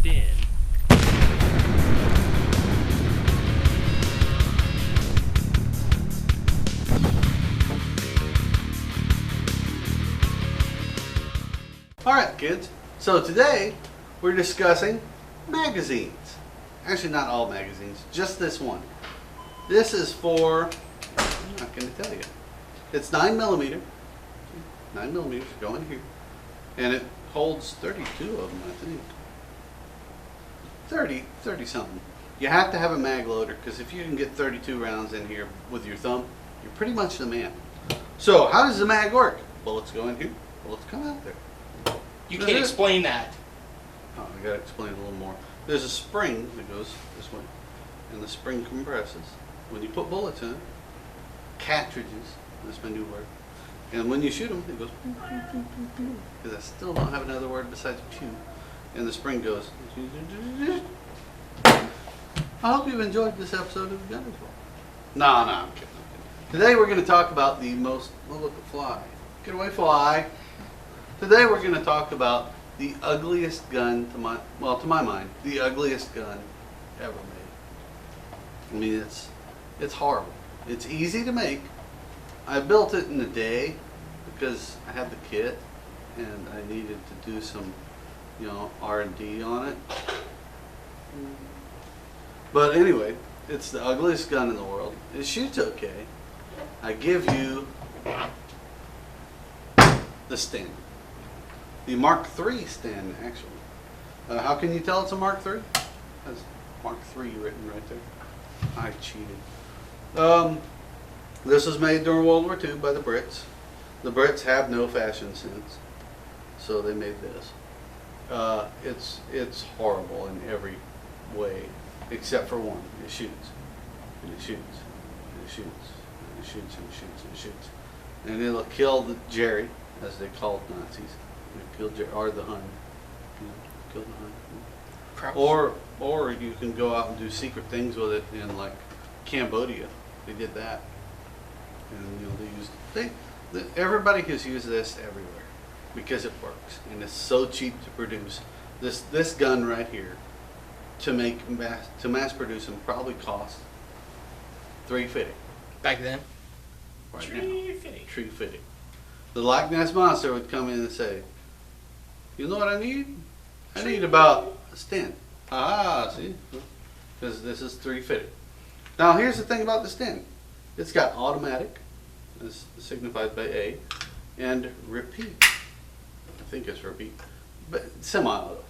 Sten. Alright kids, so today we're discussing magazines. Actually not all magazines, just this one. This is for, I'm not going to tell you. It's 9mm. 9mm go in here. And it holds 32 of them, I think. 30 something. You have to have a mag loader because if you can get 32 rounds in here with your thumb, you're pretty much the man. So how does the mag work? Bullets go in here, bullets come out there. You can't explain that. Oh, I gotta explain a little more. There's a spring that goes this way, and the spring compresses. When you put bullets in it, cartridges, that's my new word. And when you shoot them, it goes because I still don't have another word besides pew. And the spring goes. I hope you've enjoyed this episode of the Gunslingers. No, I'm kidding. Today we're going to talk about the most. Oh, look, a fly. Get away, fly. Today we're going to talk about the ugliest gun to my mind, the ugliest gun ever made. I mean, it's horrible. It's easy to make. I built it in a day because I had the kit and I needed to do some, R&D on it. But anyway, it's the ugliest gun in the world. It shoots okay. I give you the Sten. The Mark III Sten, actually. How can you tell it's a Mark III? That's Mark III written right there. I cheated. This was made during World War II by the Brits. The Brits have no fashion sense, so they made this. It's horrible in every way, except for one. It shoots, and it shoots, and it shoots, and it shoots, and it shoots, and it shoots. And it'll kill the Jerry, as they called Nazis. Kill or the Hun. Kill the Hun. Or you can go out and do secret things with it in like Cambodia. They did that, and everybody has used this everywhere because it works and it's so cheap to produce. This gun right here to mass produce them probably cost $350 Back then. right now. $350. The Loch Ness Monster would come in and say, "You know what I need? I need about a Sten." See? Because this is $350. Now here's the thing about the Sten. It's got automatic, as signified by A, and repeat. I think it's repeat. But semi-auto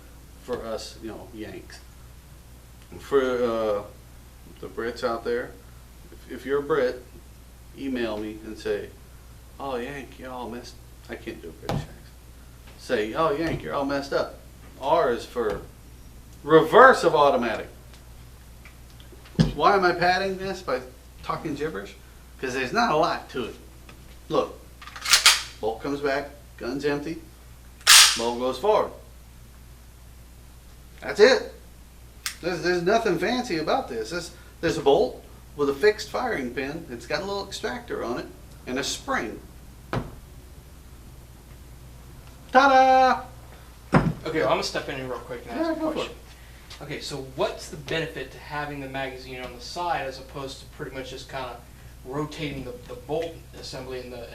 for us, Yanks. For the Brits out there, if you're a Brit, email me and say, "Oh, Yank, you're all messed." I can't do a British accent. Say, "Oh, Yank, you're all messed up." R is for reverse of automatic. Why am I padding this by talking gibberish? Because there's not a lot to it. Look, bolt comes back, gun's empty, bolt goes forward. That's it. There's nothing fancy about this. There's a bolt with a fixed firing pin. It's got a little extractor on it and a spring. Ta-da! Okay, well, I'm gonna step in here real quick and ask a go for question. Okay, so what's the benefit to having the magazine on the side as opposed to pretty much just kind of rotating the bolt assembly in the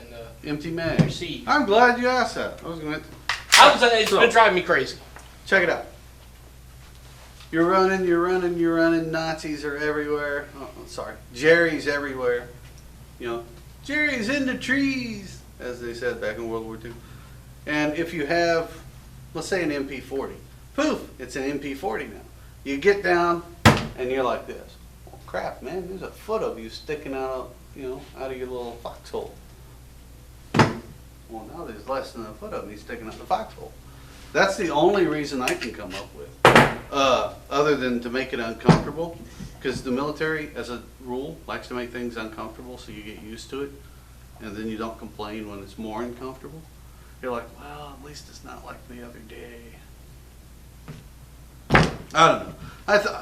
Empty mag. receive? I'm glad you asked that. It's been driving me crazy. Check it out. You're running. Nazis are everywhere. Oh, sorry. Jerry's everywhere. Jerry's in the trees, as they said back in World War II. And if you have, let's say an MP40, poof, it's an MP40 now. You get down and you're like this. Well, crap, man, there's a foot of you sticking out of your little foxhole. Well, now there's less than a foot of me sticking out the foxhole. That's the only reason I can come up with, other than to make it uncomfortable, because the military, as a rule, likes to make things uncomfortable so you get used to it, and then you don't complain when it's more uncomfortable. You're like, well, at least it's not like the other day. I don't know.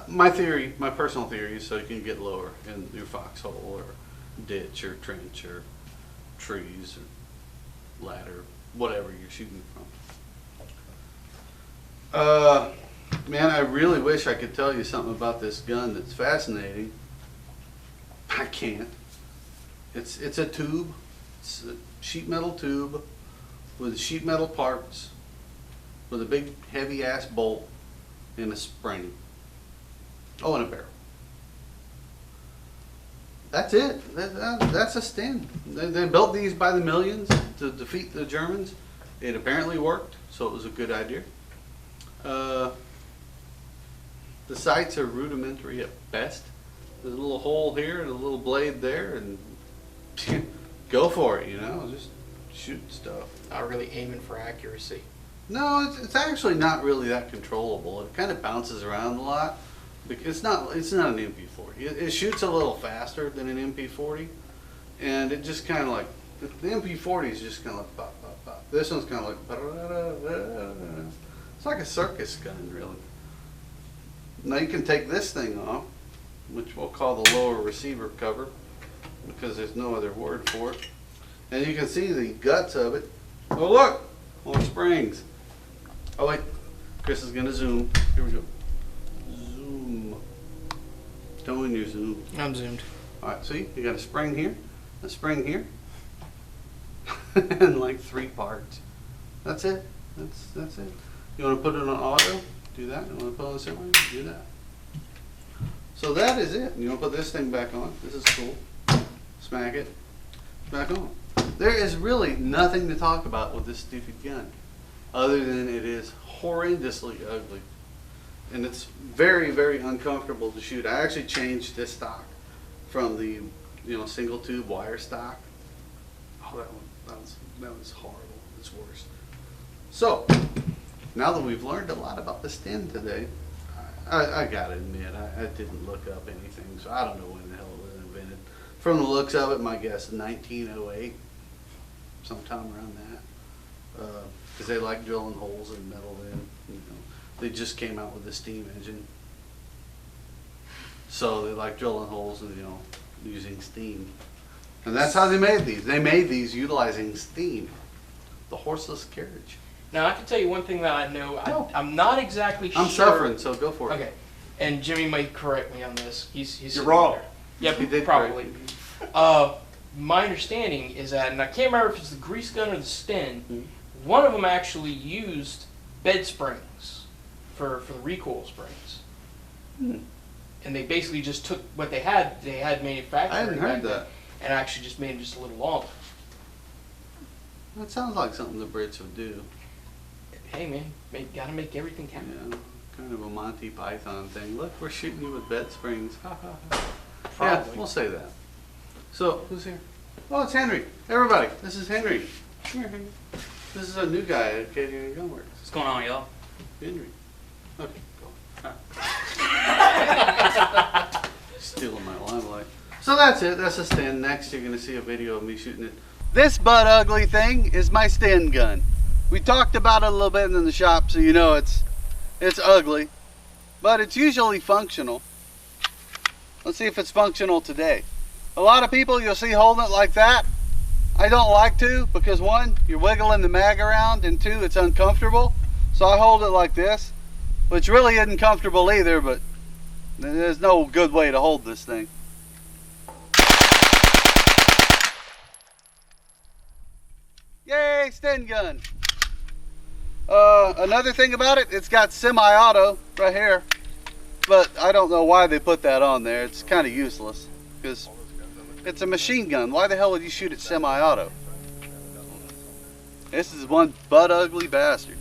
My personal theory is so you can get lower in your foxhole or ditch or trench or trees or ladder, whatever you're shooting from. Man, I really wish I could tell you something about this gun that's fascinating. I can't. It's a tube. It's a sheet metal tube with sheet metal parts with a big heavy ass bolt and a spring. Oh, and a barrel. That's it. That's a Sten. They built these by the millions to defeat the Germans. It apparently worked, so it was a good idea. The sights are rudimentary at best. There's a little hole here and a little blade there, and go for it, you know, just shoot stuff. Not really aiming for accuracy. No, it's actually not really that controllable. It kind of bounces around a lot because it's not an MP40. It shoots a little faster than an MP40, and it just kind of like the MP40 is just kind of like pop, pop, pop. This one's kind of like it's like a circus gun, really. Now you can take this thing off, which we'll call the lower receiver cover because there's no other word for it. And you can see the guts of it. Oh look, more springs. Oh wait, Chris is gonna zoom. Here we go. Zoom. Tell me when you zoom. I'm zoomed. All right, see, you got a spring here, and like 3 parts. That's it. That's it. You want to put it on auto? Do that. You want to put it on semi? Do that. So that is it. You want to put this thing back on. This is cool. Smack it. Back on. There is really nothing to talk about with this stupid gun, other than it is horrendously ugly, and it's very, very uncomfortable to shoot. I actually changed this stock from the single tube wire stock. Oh, that was horrible. It's worse. So now that we've learned a lot about the Sten today, I gotta admit I didn't look up anything, so I don't know when the hell it was invented. From the looks of it, my guess is 1908, sometime around that. Because they like drilling holes in metal then. They just came out with the steam engine. So they like drilling holes and using steam. And that's how they made these. They made these utilizing steam, the horseless carriage. Now I can tell you one thing that I know. I'm not exactly sure. I'm suffering, so go for it. Okay, and Jimmy might correct me on this. You're wrong. There. Yep, He did probably. My understanding is that, and I can't remember if it's the grease gun or the Sten, one of them actually used bed springs for the recoil springs. And they basically just took what they had manufactured. I hadn't heard that. And actually just made them just a little longer. That sounds like something the Brits would do. Hey man, gotta make everything count. Yeah, kind of a Monty Python thing. Look, we're shooting you with bed springs. Ha ha ha. Probably. Yeah, we'll say that. So, who's here? Oh, it's Henry. Everybody, this is Henry. Come here, Henry. This is a new guy at Acadian Gunworks. What's going on, y'all? Henry. Okay, go. Stealing my limelight. So that's it. That's a Sten. Next, you're going to see a video of me shooting it. This butt ugly thing is my Sten gun. We talked about it a little bit in the shop, so you know it's ugly, but it's usually functional. Let's see if it's functional today. A lot of people you'll see holding it like that. I don't like to because 1, you're wiggling the mag around, and 2, it's uncomfortable. So I hold it like this, which really isn't comfortable either, but there's no good way to hold this thing. Yay, Sten gun. Another thing about it, it's got semi-auto right here, but I don't know why they put that on there. It's kind of useless because it's a machine gun. Why the hell would you shoot it semi-auto? This is one butt ugly bastard.